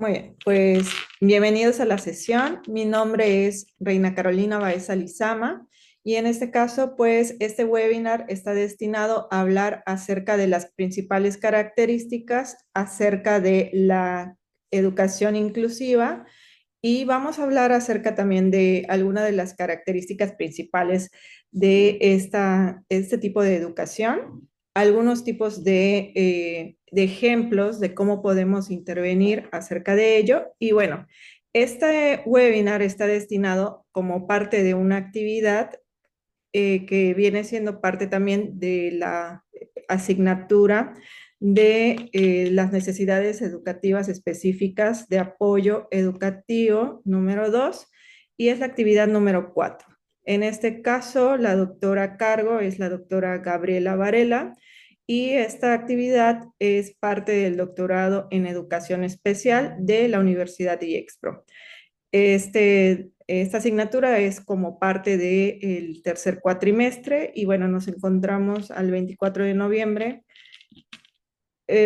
Muy bien, pues bienvenidos a la sesión. Mi nombre es Reina Carolina Baeza Lizama y en este caso, pues este webinar está destinado a hablar acerca de las principales características acerca de la educación inclusiva y vamos a hablar acerca también de algunas de las características principales de este tipo de educación, algunos tipos de ejemplos de cómo podemos intervenir acerca de ello. Y bueno, este webinar está destinado como parte de una actividad que viene siendo parte también de la asignatura de las necesidades educativas específicas de apoyo educativo número 2 y es la actividad número 4. En este caso, la doctora a cargo es la doctora Gabriela Varela y esta actividad es parte del doctorado en educación especial de la Universidad de IEXPRO. Esta asignatura es como parte del tercer cuatrimestre y bueno, nos encontramos al 24 de noviembre.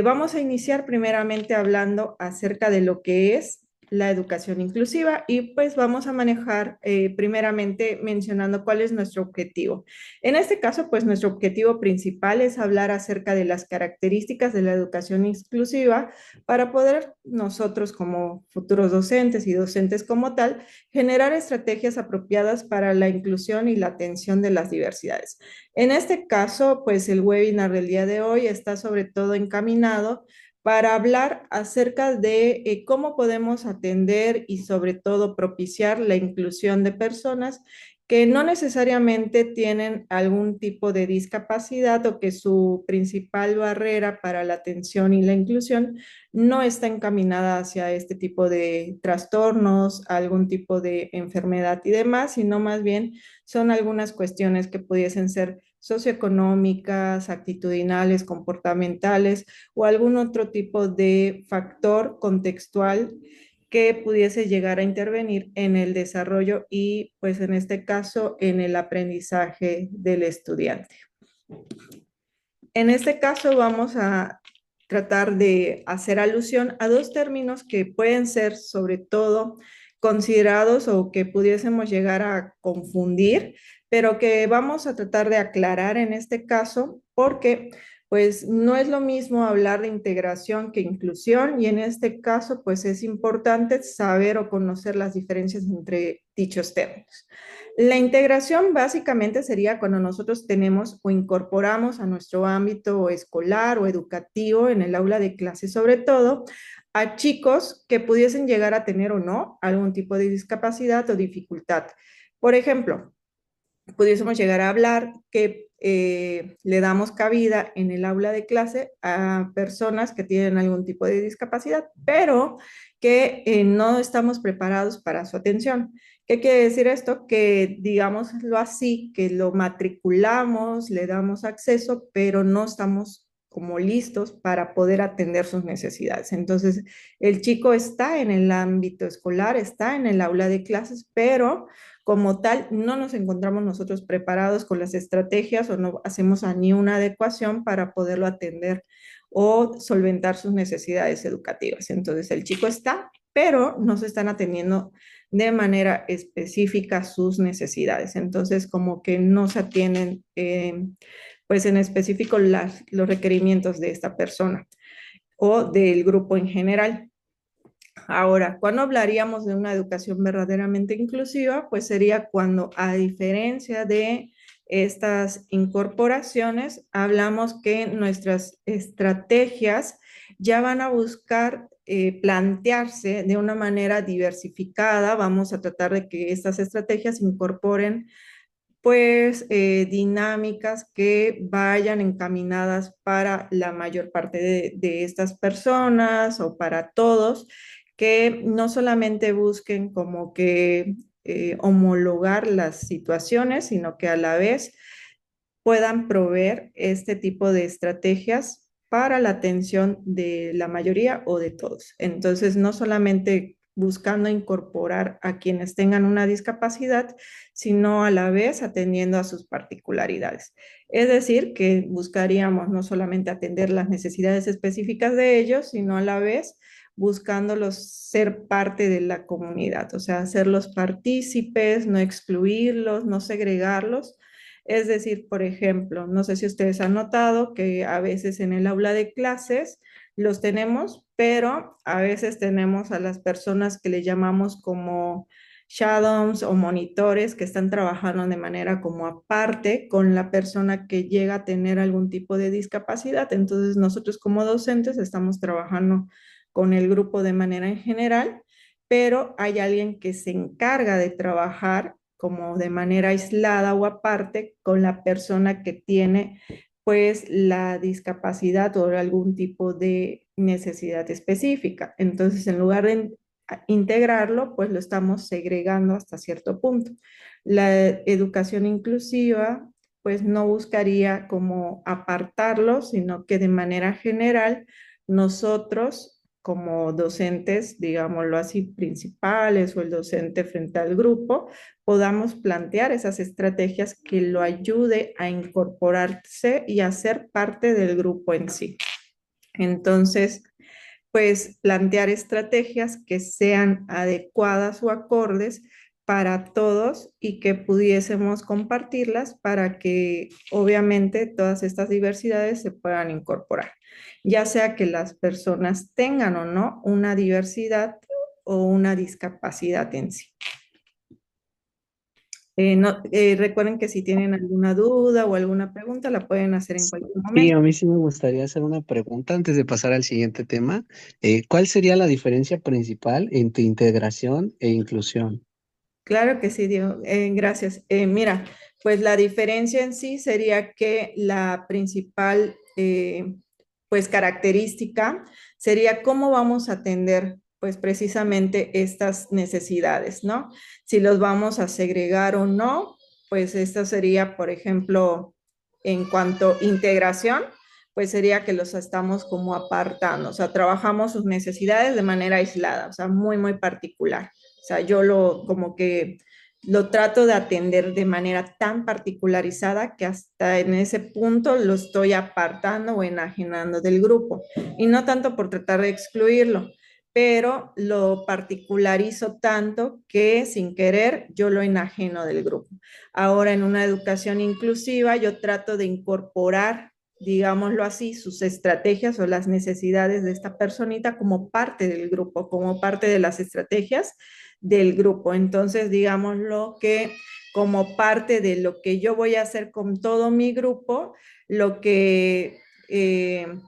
Vamos a iniciar primeramente hablando acerca de lo que es la educación inclusiva y pues vamos a manejar primeramente mencionando cuál es nuestro objetivo. En este caso, pues nuestro objetivo principal es hablar acerca de las características de la educación inclusiva para poder nosotros como futuros docentes y docentes como tal, generar estrategias apropiadas para la inclusión y la atención de las diversidades. En este caso, pues el webinar del día de hoy está sobre todo encaminado para hablar acerca de cómo podemos atender y sobre todo propiciar la inclusión de personas que no necesariamente tienen algún tipo de discapacidad o que su principal barrera para la atención y la inclusión no está encaminada hacia este tipo de trastornos, algún tipo de enfermedad y demás, sino más bien son algunas cuestiones que pudiesen ser socioeconómicas, actitudinales, comportamentales o algún otro tipo de factor contextual que pudiese llegar a intervenir en el desarrollo y, pues en este caso, en el aprendizaje del estudiante. En este caso vamos a tratar de hacer alusión a dos términos que pueden ser sobre todo considerados o que pudiésemos llegar a confundir, pero que vamos a tratar de aclarar en este caso porque pues no es lo mismo hablar de integración que inclusión y en este caso pues es importante saber o conocer las diferencias entre dichos términos. La integración básicamente sería cuando nosotros tenemos o incorporamos a nuestro ámbito escolar o educativo en el aula de clase, sobre todo a chicos que pudiesen llegar a tener o no algún tipo de discapacidad o dificultad. Por ejemplo, pudiésemos llegar a hablar que le damos cabida en el aula de clase a personas que tienen algún tipo de discapacidad, pero que no estamos preparados para su atención. ¿Qué quiere decir esto? Que, digámoslo así, que lo matriculamos, le damos acceso, pero no estamos como listos para poder atender sus necesidades. Entonces, el chico está en el ámbito escolar, está en el aula de clases, pero como tal, no nos encontramos nosotros preparados con las estrategias o no hacemos ni una adecuación para poderlo atender o solventar sus necesidades educativas. Entonces, el chico está, pero no se están atendiendo de manera específica sus necesidades. Entonces, como que no se atienden, pues en específico, los requerimientos de esta persona o del grupo en general. Ahora, ¿cuándo hablaríamos de una educación verdaderamente inclusiva? Pues sería cuando, a diferencia de estas incorporaciones, hablamos que nuestras estrategias ya van a buscar plantearse de una manera diversificada. Vamos a tratar de que estas estrategias incorporen pues dinámicas que vayan encaminadas para la mayor parte de estas personas o para todos, que no solamente busquen como que homologar las situaciones, sino que a la vez puedan proveer este tipo de estrategias para la atención de la mayoría o de todos. Entonces, no solamente buscando incorporar a quienes tengan una discapacidad, sino a la vez atendiendo a sus particularidades. Es decir, que buscaríamos no solamente atender las necesidades específicas de ellos, sino a la vez buscándolos ser parte de la comunidad, o sea, hacerlos partícipes, no excluirlos, no segregarlos. Es decir, por ejemplo, no sé si ustedes han notado que a veces en el aula de clases los tenemos, pero a veces tenemos a las personas que le llamamos como shadows o monitores que están trabajando de manera como aparte con la persona que llega a tener algún tipo de discapacidad. Entonces nosotros como docentes estamos trabajando con el grupo de manera en general, pero hay alguien que se encarga de trabajar como de manera aislada o aparte con la persona que tiene pues la discapacidad o algún tipo de necesidad específica. Entonces, en lugar de integrarlo, pues lo estamos segregando hasta cierto punto. La educación inclusiva, pues no buscaría como apartarlo, sino que de manera general nosotros como docentes, digámoslo así, principales o el docente frente al grupo, podamos plantear esas estrategias que lo ayude a incorporarse y a ser parte del grupo en sí. Entonces, pues plantear estrategias que sean adecuadas o acordes para todos y que pudiésemos compartirlas para que obviamente todas estas diversidades se puedan incorporar, ya sea que las personas tengan o no una diversidad o una discapacidad en sí. Recuerden que si tienen alguna duda o alguna pregunta la pueden hacer en cualquier Sí, momento. a mí sí me gustaría hacer una pregunta antes de pasar al siguiente tema. ¿Cuál sería la diferencia principal entre integración e inclusión? Claro que sí, Diego. Gracias. Mira, pues la diferencia en sí sería que la principal, pues característica sería cómo vamos a atender, pues precisamente estas necesidades, ¿no? Si los vamos a segregar o no, pues esta sería, por ejemplo, en cuanto a integración, pues sería que los estamos como apartando, o sea, trabajamos sus necesidades de manera aislada, o sea, muy, muy particular. O sea, yo lo como que lo trato de atender de manera tan particularizada que hasta en ese punto lo estoy apartando o enajenando del grupo. Y no tanto por tratar de excluirlo, pero lo particularizo tanto que sin querer yo lo enajeno del grupo. Ahora en una educación inclusiva yo trato de incorporar, digámoslo así, sus estrategias o las necesidades de esta personita como parte del grupo, como parte de las estrategias del grupo. Entonces, digámoslo que como parte de lo que yo voy a hacer con todo mi grupo, lo que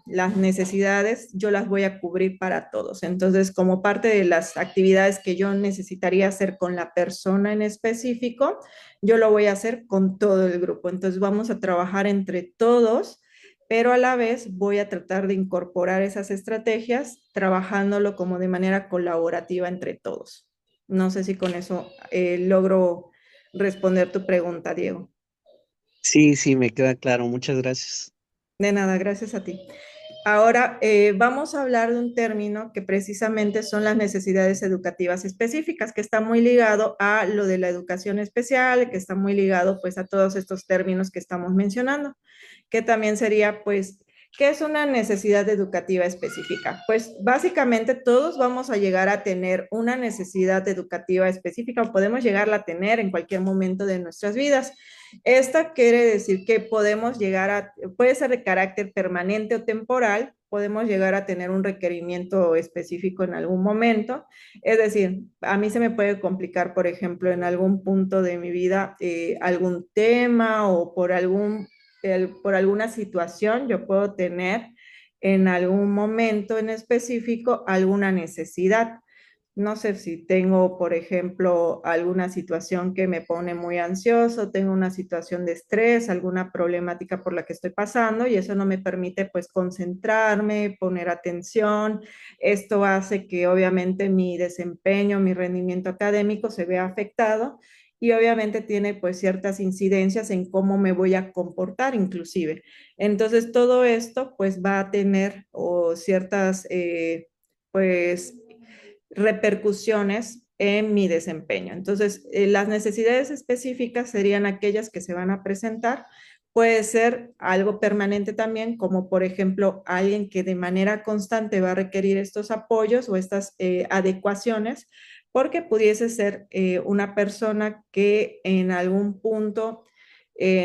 las necesidades yo las voy a cubrir para todos. Entonces, como parte de las actividades que yo necesitaría hacer con la persona en específico, yo lo voy a hacer con todo el grupo. Entonces, vamos a trabajar entre todos, pero a la vez voy a tratar de incorporar esas estrategias trabajándolo como de manera colaborativa entre todos. No sé si con eso logro responder tu pregunta, Diego. Sí, sí, me queda claro. Muchas gracias. De nada, gracias a ti. Ahora vamos a hablar de un término que precisamente son las necesidades educativas específicas, que está muy ligado a lo de la educación especial, que está muy ligado pues a todos estos términos que estamos mencionando, que también sería pues, ¿qué es una necesidad educativa específica? Pues básicamente todos vamos a llegar a tener una necesidad educativa específica o podemos llegarla a tener en cualquier momento de nuestras vidas. Esta quiere decir que podemos llegar a, puede ser de carácter permanente o temporal, podemos llegar a tener un requerimiento específico en algún momento. Es decir, a mí se me puede complicar, por ejemplo, en algún punto de mi vida algún tema o por alguna situación, yo puedo tener en algún momento en específico alguna necesidad. No sé si tengo, por ejemplo, alguna situación que me pone muy ansioso, tengo una situación de estrés, alguna problemática por la que estoy pasando y eso no me permite pues concentrarme, poner atención. Esto hace que obviamente mi desempeño, mi rendimiento académico se vea afectado y obviamente tiene pues ciertas incidencias en cómo me voy a comportar inclusive. Entonces todo esto pues va a tener o ciertas pues repercusiones en mi desempeño. Entonces, las necesidades específicas serían aquellas que se van a presentar Puede ser algo permanente también, como por ejemplo alguien que de manera constante va a requerir estos apoyos o estas adecuaciones, porque pudiese ser una persona que en algún punto,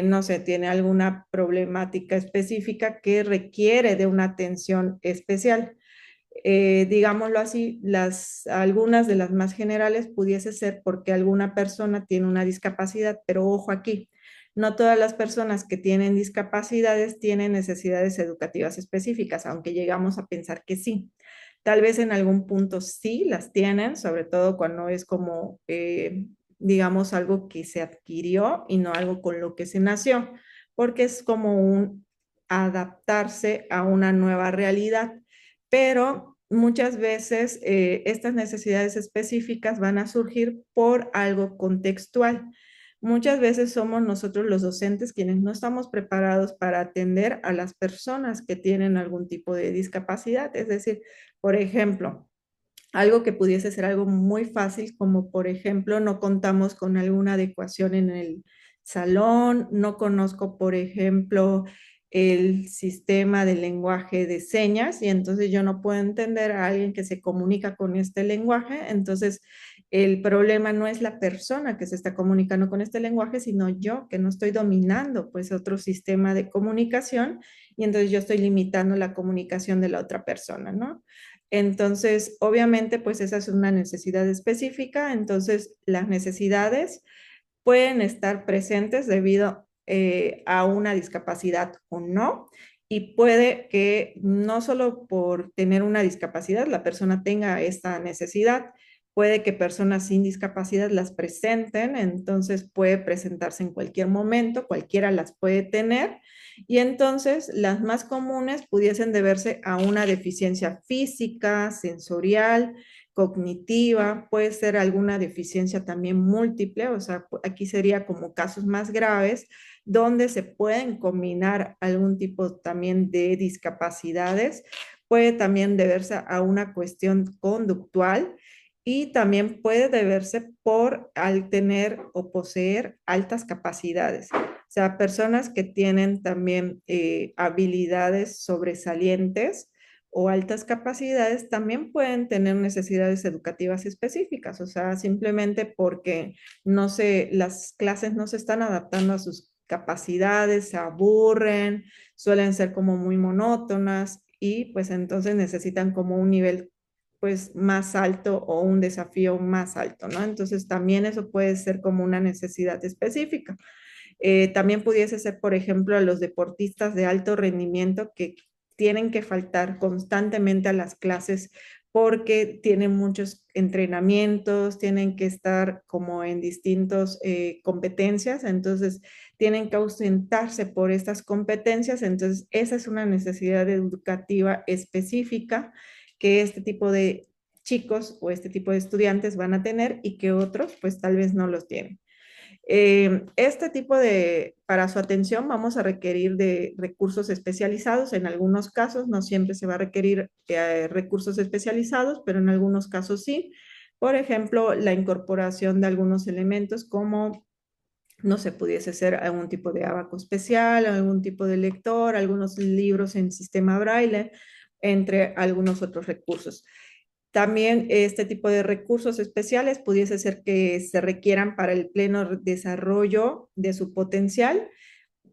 no sé, tiene alguna problemática específica que requiere de una atención especial. Digámoslo así, algunas de las más generales pudiese ser porque alguna persona tiene una discapacidad, pero ojo aquí, no todas las personas que tienen discapacidades tienen necesidades educativas específicas, aunque llegamos a pensar que sí. Tal vez en algún punto sí las tienen, sobre todo cuando es como, digamos, algo que se adquirió y no algo con lo que se nació, porque es como un adaptarse a una nueva realidad, pero muchas veces estas necesidades específicas van a surgir por algo contextual. Muchas veces somos nosotros los docentes quienes no estamos preparados para atender a las personas que tienen algún tipo de discapacidad. Es decir, por ejemplo, algo que pudiese ser algo muy fácil, como por ejemplo, no contamos con alguna adecuación en el salón, no conozco, por ejemplo, el sistema de lenguaje de señas y entonces yo no puedo entender a alguien que se comunica con este lenguaje. Entonces, el problema no es la persona que se está comunicando con este lenguaje, sino yo que no estoy dominando pues otro sistema de comunicación y entonces yo estoy limitando la comunicación de la otra persona, ¿no? Entonces, obviamente, pues esa es una necesidad específica. Entonces, las necesidades pueden estar presentes debido a una discapacidad o no. Y puede que no solo por tener una discapacidad la persona tenga esta necesidad, puede que personas sin discapacidad las presenten, entonces puede presentarse en cualquier momento, cualquiera las puede tener. Y entonces las más comunes pudiesen deberse a una deficiencia física, sensorial, cognitiva, puede ser alguna deficiencia también múltiple, o sea, aquí sería como casos más graves, donde se pueden combinar algún tipo también de discapacidades, puede también deberse a una cuestión conductual y también puede deberse por al tener o poseer altas capacidades. O sea, personas que tienen también habilidades sobresalientes o altas capacidades también pueden tener necesidades educativas específicas, o sea, simplemente porque no se, las clases no se están adaptando a sus capacidades, se aburren, suelen ser como muy monótonas y pues entonces necesitan como un nivel pues más alto o un desafío más alto, ¿no? Entonces también eso puede ser como una necesidad específica. También pudiese ser, por ejemplo, a los deportistas de alto rendimiento que tienen que faltar constantemente a las clases porque tienen muchos entrenamientos, tienen que estar como en distintas competencias, entonces tienen que ausentarse por estas competencias, entonces esa es una necesidad educativa específica que este tipo de chicos o este tipo de estudiantes van a tener y que otros pues tal vez no los tienen. Este tipo de, para su atención vamos a requerir de recursos especializados. En algunos casos no siempre se va a requerir recursos especializados, pero en algunos casos sí. Por ejemplo, la incorporación de algunos elementos como, no sé, pudiese ser algún tipo de abaco especial, algún tipo de lector, algunos libros en sistema braille, entre algunos otros recursos. También este tipo de recursos especiales pudiese ser que se requieran para el pleno desarrollo de su potencial,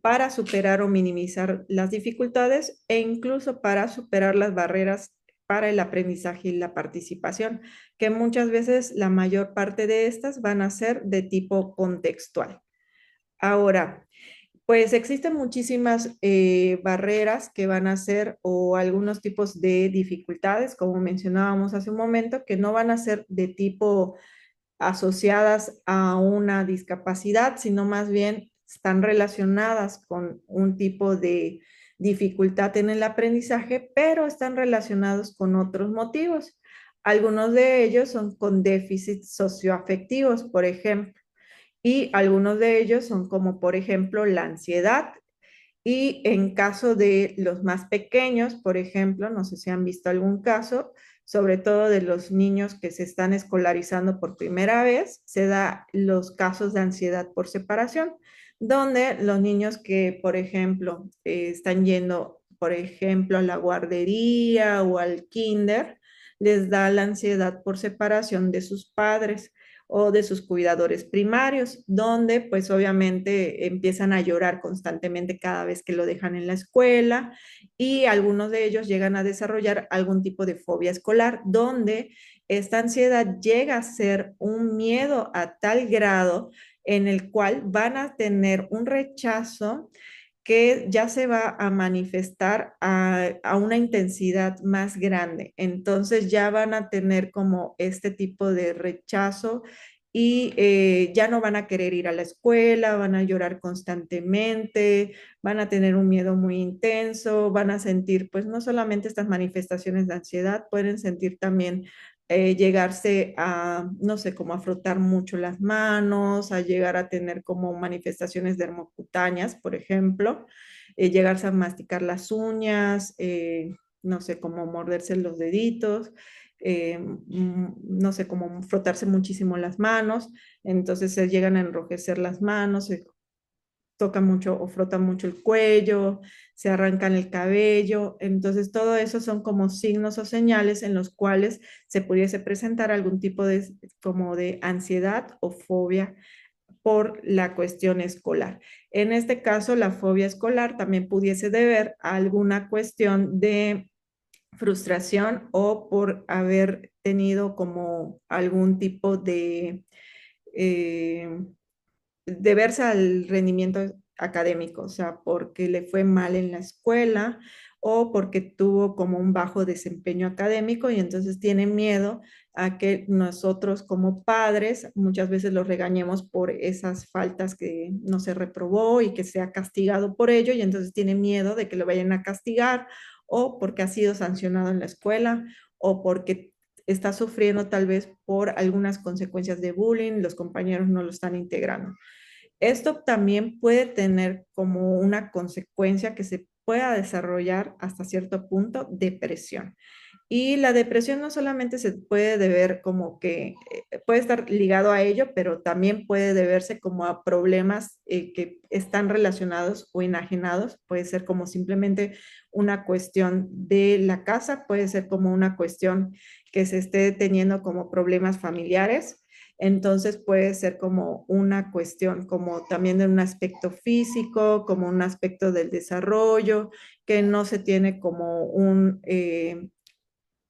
para superar o minimizar las dificultades e incluso para superar las barreras para el aprendizaje y la participación, que muchas veces la mayor parte de estas van a ser de tipo contextual. Ahora, pues existen muchísimas barreras que van a ser o algunos tipos de dificultades, como mencionábamos hace un momento, que no van a ser de tipo asociadas a una discapacidad, sino más bien están relacionadas con un tipo de dificultad en el aprendizaje, pero están relacionados con otros motivos. Algunos de ellos son con déficits socioafectivos, por ejemplo, y algunos de ellos son como, por ejemplo, la ansiedad. Y en caso de los más pequeños, por ejemplo, no sé si han visto algún caso, sobre todo de los niños que se están escolarizando por primera vez, se da los casos de ansiedad por separación, donde los niños que, por ejemplo, están yendo, por ejemplo, a la guardería o al kinder, les da la ansiedad por separación de sus padres o de sus cuidadores primarios, donde pues obviamente empiezan a llorar constantemente cada vez que lo dejan en la escuela y algunos de ellos llegan a desarrollar algún tipo de fobia escolar, donde esta ansiedad llega a ser un miedo a tal grado en el cual van a tener un rechazo que ya se va a manifestar a una intensidad más grande. Entonces ya van a tener como este tipo de rechazo y ya no van a querer ir a la escuela, van a llorar constantemente, van a tener un miedo muy intenso, van a sentir pues no solamente estas manifestaciones de ansiedad, pueden sentir también llegarse a, no sé, como a frotar mucho las manos, a llegar a tener como manifestaciones dermocutáneas, por ejemplo, llegarse a masticar las uñas, no sé, como morderse los deditos, no sé, como frotarse muchísimo las manos, entonces se llegan a enrojecer las manos, se toca mucho o frota mucho el cuello, se arrancan el cabello. Entonces, todo eso son como signos o señales en los cuales se pudiese presentar algún tipo de, como de ansiedad o fobia por la cuestión escolar. En este caso, la fobia escolar también pudiese deber a alguna cuestión de frustración o por haber tenido como algún tipo eh, deberse al rendimiento académico, o sea, porque le fue mal en la escuela o porque tuvo como un bajo desempeño académico y entonces tiene miedo a que nosotros como padres muchas veces los regañemos por esas faltas que no se reprobó y que sea castigado por ello y entonces tiene miedo de que lo vayan a castigar o porque ha sido sancionado en la escuela o porque está sufriendo tal vez por algunas consecuencias de bullying, los compañeros no lo están integrando. Esto también puede tener como una consecuencia que se pueda desarrollar hasta cierto punto depresión. Y la depresión no solamente se puede deber como que puede estar ligado a ello, pero también puede deberse como a problemas que están relacionados o enajenados. Puede ser como simplemente una cuestión de la casa, puede ser como una cuestión que se esté teniendo como problemas familiares. Entonces puede ser como una cuestión como también de un aspecto físico, como un aspecto del desarrollo, que no se tiene como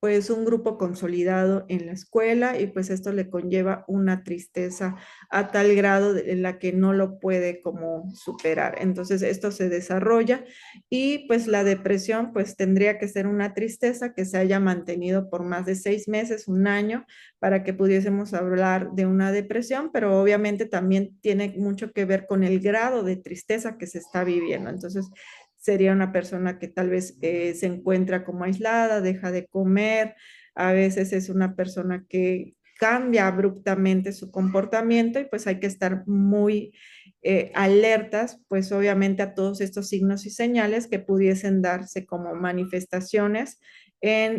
pues un grupo consolidado en la escuela y pues esto le conlleva una tristeza a tal grado en la que no lo puede como superar. Entonces esto se desarrolla y pues la depresión pues tendría que ser una tristeza que se haya mantenido por más de 6 meses, un año, para que pudiésemos hablar de una depresión, pero obviamente también tiene mucho que ver con el grado de tristeza que se está viviendo. Entonces, sería una persona que tal vez se encuentra como aislada, deja de comer, a veces es una persona que cambia abruptamente su comportamiento y pues hay que estar muy alertas, pues obviamente a todos estos signos y señales que pudiesen darse como manifestaciones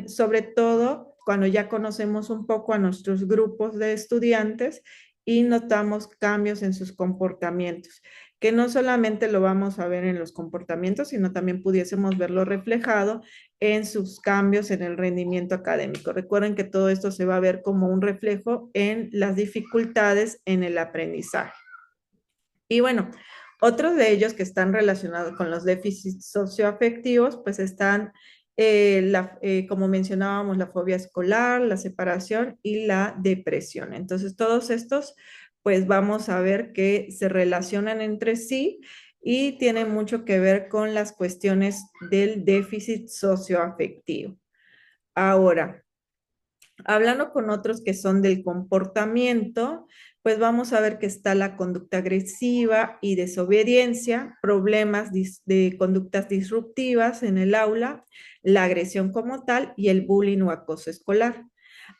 sobre todo cuando ya conocemos un poco a nuestros grupos de estudiantes y notamos cambios en sus comportamientos que no solamente lo vamos a ver en los comportamientos, sino también pudiésemos verlo reflejado en sus cambios en el rendimiento académico. Recuerden que todo esto se va a ver como un reflejo en las dificultades en el aprendizaje. Y bueno, otros de ellos que están relacionados con los déficits socioafectivos, pues están, como mencionábamos, la fobia escolar, la separación y la depresión. Entonces, todos estos, pues vamos a ver que se relacionan entre sí y tienen mucho que ver con las cuestiones del déficit socioafectivo. Ahora, hablando con otros que son del comportamiento, pues vamos a ver que está la conducta agresiva y desobediencia, problemas de conductas disruptivas en el aula, la agresión como tal y el bullying o acoso escolar.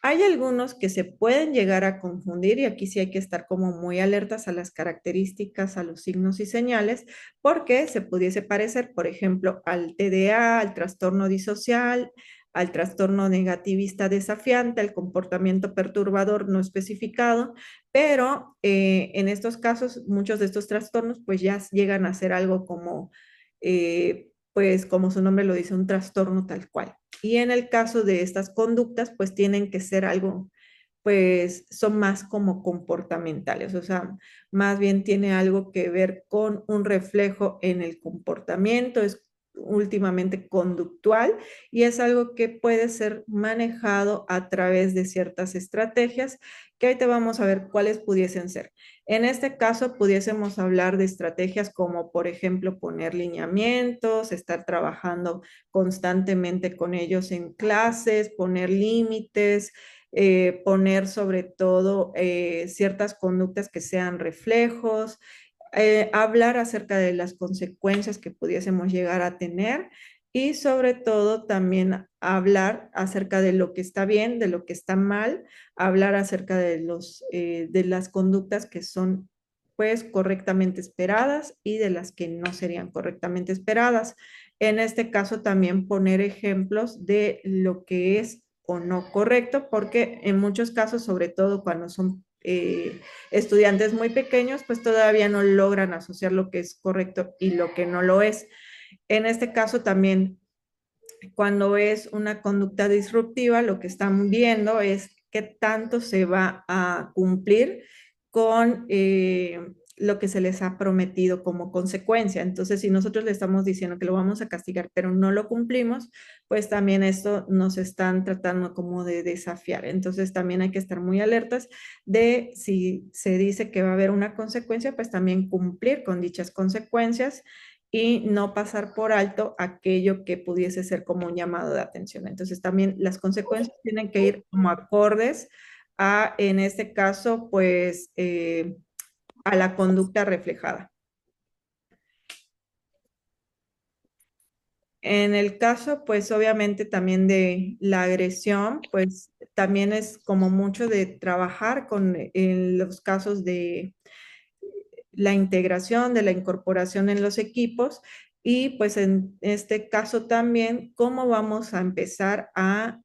Hay algunos que se pueden llegar a confundir y aquí sí hay que estar como muy alertas a las características, a los signos y señales, porque se pudiese parecer, por ejemplo, al TDA, al trastorno disocial, al trastorno negativista desafiante, al comportamiento perturbador no especificado, pero en estos casos, muchos de estos trastornos pues ya llegan a ser algo como, pues como su nombre lo dice, un trastorno tal cual. Y en el caso de estas conductas, pues tienen que ser algo, pues son más como comportamentales, o sea, más bien tiene algo que ver con un reflejo en el comportamiento, es últimamente conductual y es algo que puede ser manejado a través de ciertas estrategias que ahorita vamos a ver cuáles pudiesen ser. En este caso, pudiésemos hablar de estrategias como, por ejemplo, poner lineamientos, estar trabajando constantemente con ellos en clases, poner límites, poner sobre todo ciertas conductas que sean reflejos, hablar acerca de las consecuencias que pudiésemos llegar a tener y sobre todo también hablar acerca de lo que está bien, de lo que está mal, hablar acerca de las conductas que son pues correctamente esperadas y de las que no serían correctamente esperadas. En este caso también poner ejemplos de lo que es o no correcto, porque en muchos casos, sobre todo cuando son estudiantes muy pequeños, pues todavía no logran asociar lo que es correcto y lo que no lo es. En este caso también, cuando es una conducta disruptiva, lo que están viendo es qué tanto se va a cumplir con lo que se les ha prometido como consecuencia. Entonces, si nosotros le estamos diciendo que lo vamos a castigar, pero no lo cumplimos, pues también esto nos están tratando como de desafiar. Entonces, también hay que estar muy alertas de si se dice que va a haber una consecuencia, pues también cumplir con dichas consecuencias y no pasar por alto aquello que pudiese ser como un llamado de atención. Entonces también las consecuencias tienen que ir como acordes a, en este caso, pues a la conducta reflejada. En el caso, pues obviamente también de la agresión, pues también es como mucho de trabajar con en los casos de la integración, de la incorporación en los equipos y pues en este caso también cómo vamos a empezar a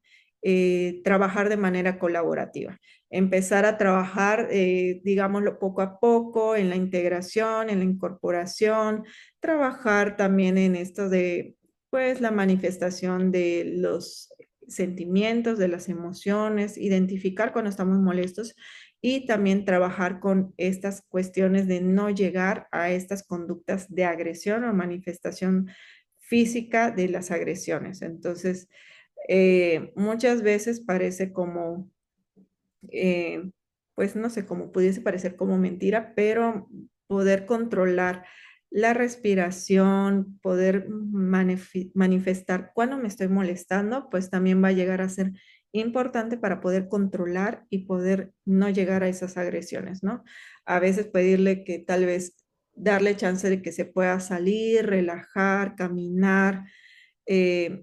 trabajar de manera colaborativa. Empezar a trabajar, digámoslo, poco a poco en la integración, en la incorporación, trabajar también en esto de pues la manifestación de los sentimientos, de las emociones, identificar cuando estamos molestos y también trabajar con estas cuestiones de no llegar a estas conductas de agresión o manifestación física de las agresiones. Entonces, muchas veces parece como, eh, pues no sé, como pudiese parecer como mentira, pero poder controlar la respiración, poder manifestar cuando me estoy molestando, pues también va a llegar a ser importante para poder controlar y poder no llegar a esas agresiones, ¿no? A veces pedirle que tal vez darle chance de que se pueda salir, relajar, caminar,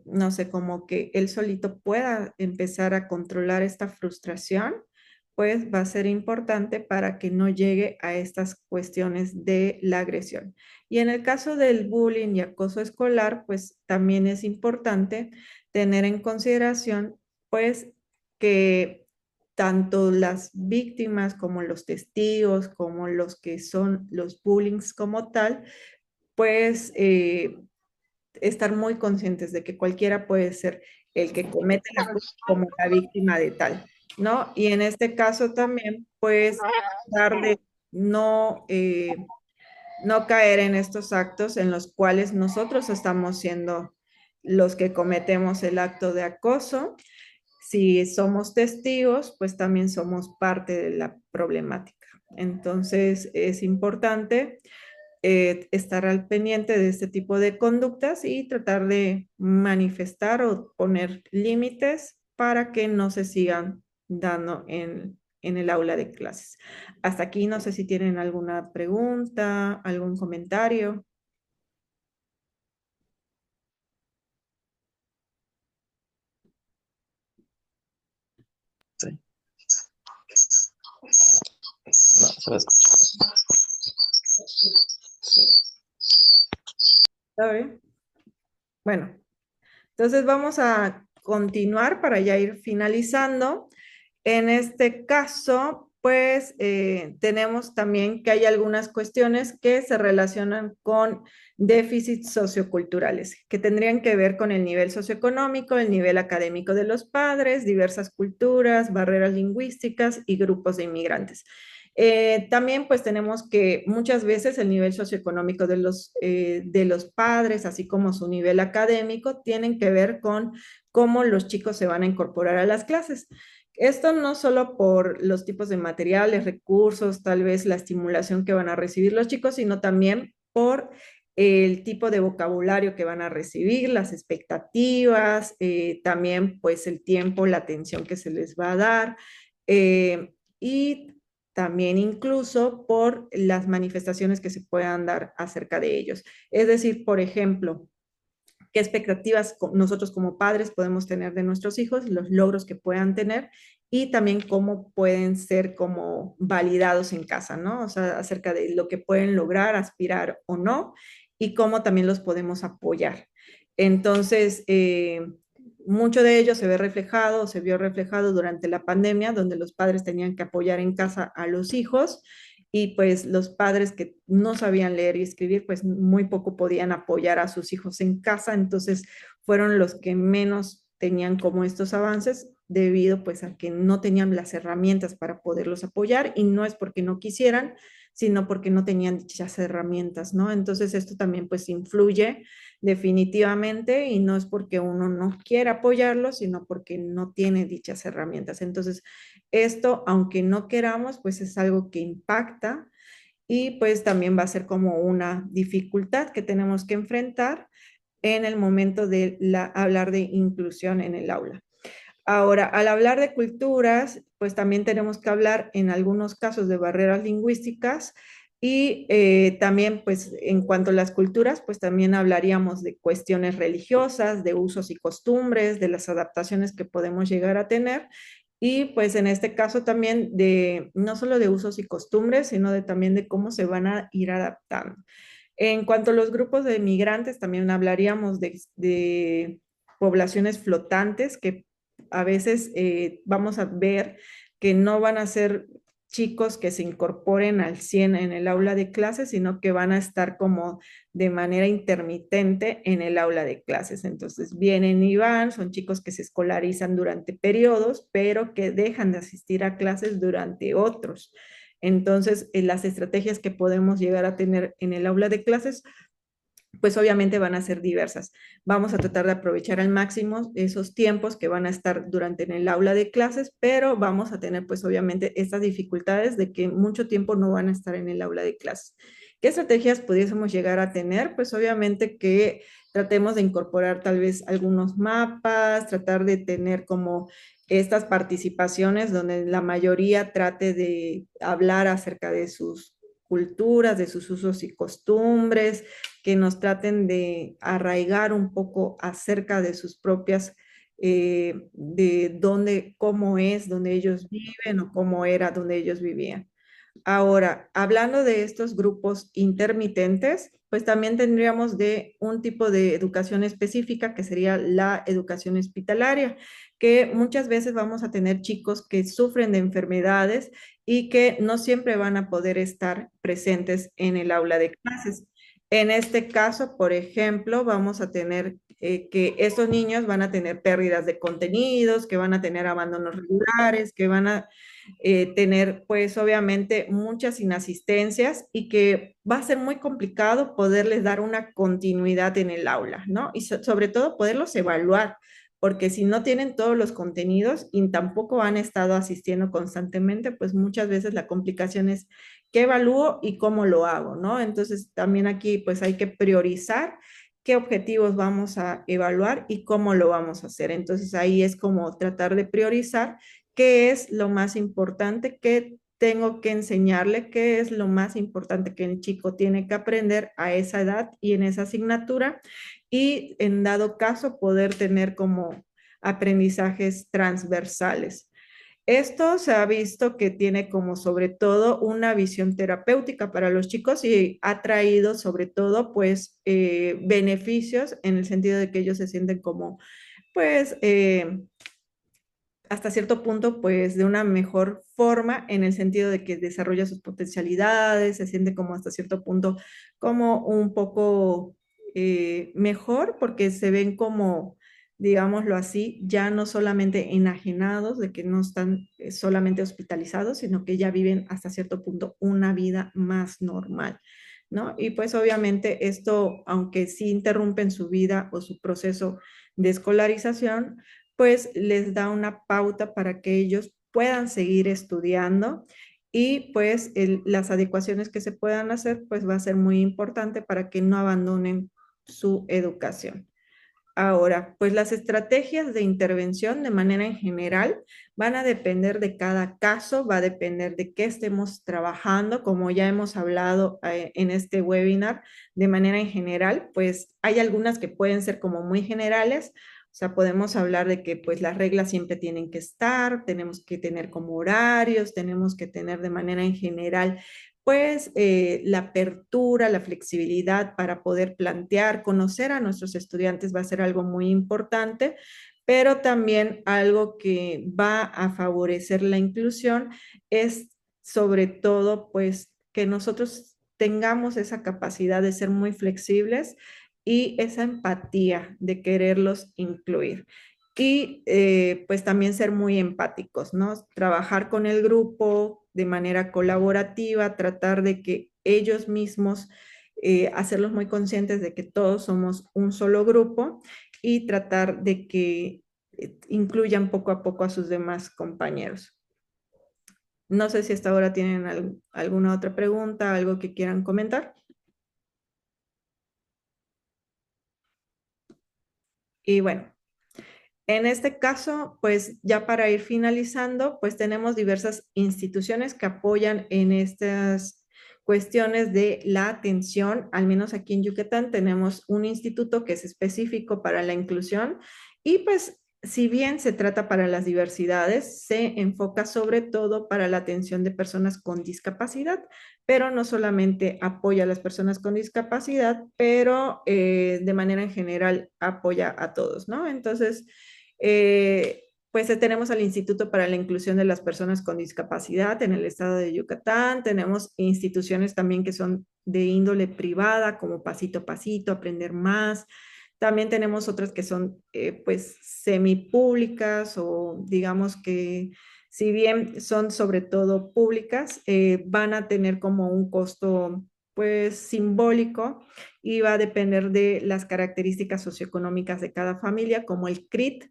no sé, como que él solito pueda empezar a controlar esta frustración, pues va a ser importante para que no llegue a estas cuestiones de la agresión. Y en el caso del bullying y acoso escolar, pues también es importante tener en consideración, pues, que tanto las víctimas como los testigos, como los que son los bullings como tal, pues estar muy conscientes de que cualquiera puede ser el que comete la culpa como la víctima de tal, ¿no? Y en este caso también, pues, tratar de no, no caer en estos actos en los cuales nosotros estamos siendo los que cometemos el acto de acoso. Si somos testigos, pues también somos parte de la problemática. Entonces, es importante estar al pendiente de este tipo de conductas y tratar de manifestar o poner límites para que no se sigan dando en el aula de clases. Hasta aquí no sé si tienen alguna pregunta, algún comentario. Sí. No, se va a escuchar. Sí. ¿Está bien? Bueno, entonces vamos a continuar para ya ir finalizando. En este caso, pues tenemos también que hay algunas cuestiones que se relacionan con déficits socioculturales, que tendrían que ver con el nivel socioeconómico, el nivel académico de los padres, diversas culturas, barreras lingüísticas y grupos de inmigrantes. También pues tenemos que muchas veces el nivel socioeconómico de los padres, así como su nivel académico, tienen que ver con cómo los chicos se van a incorporar a las clases. Esto no solo por los tipos de materiales, recursos, tal vez la estimulación que van a recibir los chicos, sino también por el tipo de vocabulario que van a recibir, las expectativas, también pues el tiempo, la atención que se les va a dar y también incluso por las manifestaciones que se puedan dar acerca de ellos. Es decir, por ejemplo, qué expectativas nosotros como padres podemos tener de nuestros hijos, los logros que puedan tener y también cómo pueden ser como validados en casa, ¿no? O sea, acerca de lo que pueden lograr, aspirar o no y cómo también los podemos apoyar. Entonces, mucho de ello se ve reflejado, se vio reflejado durante la pandemia, donde los padres tenían que apoyar en casa a los hijos y pues los padres que no sabían leer y escribir, pues muy poco podían apoyar a sus hijos en casa, entonces fueron los que menos tenían como estos avances debido pues a que no tenían las herramientas para poderlos apoyar y no es porque no quisieran, sino porque no tenían dichas herramientas, ¿no? Entonces esto también pues influye definitivamente y no es porque uno no quiera apoyarlo, sino porque no tiene dichas herramientas. Entonces, esto, aunque no queramos, pues es algo que impacta y pues también va a ser como una dificultad que tenemos que enfrentar en el momento de hablar de inclusión en el aula. Ahora, al hablar de culturas, pues también tenemos que hablar en algunos casos de barreras lingüísticas y también, pues en cuanto a las culturas, pues también hablaríamos de cuestiones religiosas, de usos y costumbres, de las adaptaciones que podemos llegar a tener y pues en este caso también de no solo de usos y costumbres, sino de también de cómo se van a ir adaptando. En cuanto a los grupos de migrantes, también hablaríamos de poblaciones flotantes que a veces vamos a ver que no van a ser chicos que se incorporen al 100 en el aula de clases, sino que van a estar como de manera intermitente en el aula de clases. Entonces vienen y van, son chicos que se escolarizan durante periodos, pero que dejan de asistir a clases durante otros. Entonces, las estrategias que podemos llegar a tener en el aula de clases pues obviamente van a ser diversas. Vamos a tratar de aprovechar al máximo esos tiempos que van a estar durante en el aula de clases, pero vamos a tener pues obviamente estas dificultades de que mucho tiempo no van a estar en el aula de clases. ¿Qué estrategias pudiésemos llegar a tener? Pues obviamente que tratemos de incorporar tal vez algunos mapas, tratar de tener como estas participaciones donde la mayoría trate de hablar acerca de sus culturas, de sus usos y costumbres, que nos traten de arraigar un poco acerca de sus propias, de dónde, cómo es, donde ellos viven o cómo era donde ellos vivían. Ahora, hablando de estos grupos intermitentes, pues también tendríamos de un tipo de educación específica que sería la educación hospitalaria, que muchas veces vamos a tener chicos que sufren de enfermedades y que no siempre van a poder estar presentes en el aula de clases. En este caso, por ejemplo, vamos a tener que estos niños van a tener pérdidas de contenidos, que van a tener abandonos regulares, que van a tener pues obviamente muchas inasistencias y que va a ser muy complicado poderles dar una continuidad en el aula, ¿no? Y sobre todo poderlos evaluar, porque si no tienen todos los contenidos y tampoco han estado asistiendo constantemente, pues muchas veces la complicación es qué evalúo y cómo lo hago, ¿no? Entonces también aquí pues hay que priorizar qué objetivos vamos a evaluar y cómo lo vamos a hacer. Entonces ahí es como tratar de priorizar qué es lo más importante que tengo que enseñarle, qué es lo más importante que el chico tiene que aprender a esa edad y en esa asignatura y en dado caso poder tener como aprendizajes transversales. Esto se ha visto que tiene como sobre todo una visión terapéutica para los chicos y ha traído sobre todo pues beneficios en el sentido de que ellos se sienten como pues hasta cierto punto, pues de una mejor forma, en el sentido de que desarrolla sus potencialidades, se siente como hasta cierto punto como un poco mejor, porque se ven como, digámoslo así, ya no solamente enajenados, de que no están solamente hospitalizados, sino que ya viven hasta cierto punto una vida más normal, ¿no? Y pues obviamente esto, aunque sí interrumpen su vida o su proceso de escolarización, pues les da una pauta para que ellos puedan seguir estudiando y pues las adecuaciones que se puedan hacer, pues va a ser muy importante para que no abandonen su educación. Ahora, pues las estrategias de intervención de manera en general van a depender de cada caso, va a depender de qué estemos trabajando, como ya hemos hablado en este webinar, de manera en general, pues hay algunas que pueden ser como muy generales, o sea, podemos hablar de que pues las reglas siempre tienen que estar, tenemos que tener como horarios, tenemos que tener de manera en general pues la apertura, la flexibilidad para poder plantear, conocer a nuestros estudiantes va a ser algo muy importante, pero también algo que va a favorecer la inclusión es sobre todo pues que nosotros tengamos esa capacidad de ser muy flexibles y esa empatía de quererlos incluir. Y pues también ser muy empáticos, ¿no? Trabajar con el grupo de manera colaborativa, tratar de que ellos mismos, hacerlos muy conscientes de que todos somos un solo grupo y tratar de que incluyan poco a poco a sus demás compañeros. No sé si hasta ahora tienen alguna otra pregunta, algo que quieran comentar. Y bueno, en este caso, pues ya para ir finalizando, pues tenemos diversas instituciones que apoyan en estas cuestiones de la atención. Al menos aquí en Yucatán tenemos un instituto que es específico para la inclusión y pues si bien se trata para las diversidades, se enfoca sobre todo para la atención de personas con discapacidad, pero no solamente apoya a las personas con discapacidad, pero de manera en general apoya a todos, ¿no? Entonces, pues tenemos al Instituto para la Inclusión de las Personas con Discapacidad en el estado de Yucatán, tenemos instituciones también que son de índole privada, como Pasito a Pasito, Aprender Más, también tenemos otras que son pues semipúblicas o digamos que si bien son sobre todo públicas, van a tener como un costo pues simbólico y va a depender de las características socioeconómicas de cada familia, como el CRIT,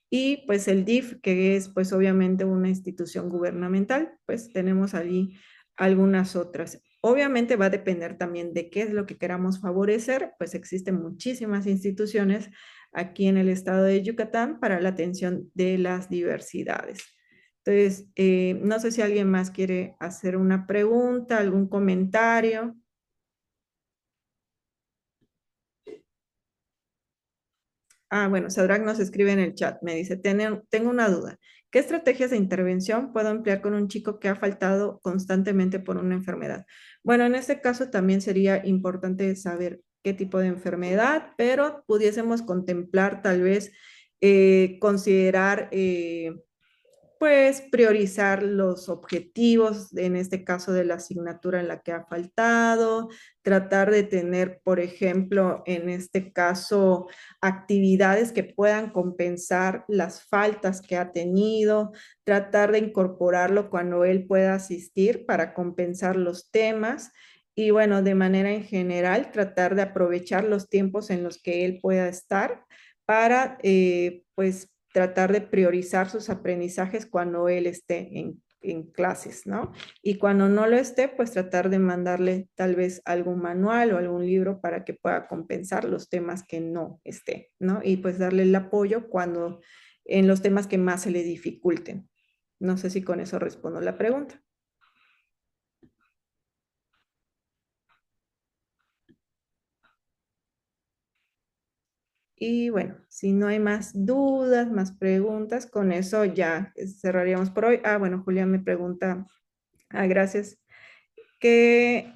y pues el DIF, que es pues obviamente una institución gubernamental, pues tenemos allí algunas otras. Obviamente va a depender también de qué es lo que queramos favorecer, pues existen muchísimas instituciones aquí en el estado de Yucatán para la atención de las diversidades. Entonces, no sé si alguien más quiere hacer una pregunta, algún comentario. Ah, bueno, Sadrach nos escribe en el chat, me dice, tengo una duda. ¿Qué estrategias de intervención puedo emplear con un chico que ha faltado constantemente por una enfermedad? Bueno, en este caso también sería importante saber qué tipo de enfermedad, pero pudiésemos contemplar tal vez considerar pues priorizar los objetivos, en este caso de la asignatura en la que ha faltado, tratar de tener, por ejemplo, en este caso, actividades que puedan compensar las faltas que ha tenido, tratar de incorporarlo cuando él pueda asistir para compensar los temas. Y bueno, de manera en general, tratar de aprovechar los tiempos en los que él pueda estar para, pues, tratar de priorizar sus aprendizajes cuando él esté en clases, ¿no? Y cuando no lo esté, pues tratar de mandarle tal vez algún manual o algún libro para que pueda compensar los temas que no esté, ¿no? Y pues darle el apoyo cuando en los temas que más se le dificulten. No sé si con eso respondo la pregunta. Y bueno, si no hay más dudas, más preguntas, con eso ya cerraríamos por hoy. Ah, bueno, Julia me pregunta, ah, gracias, que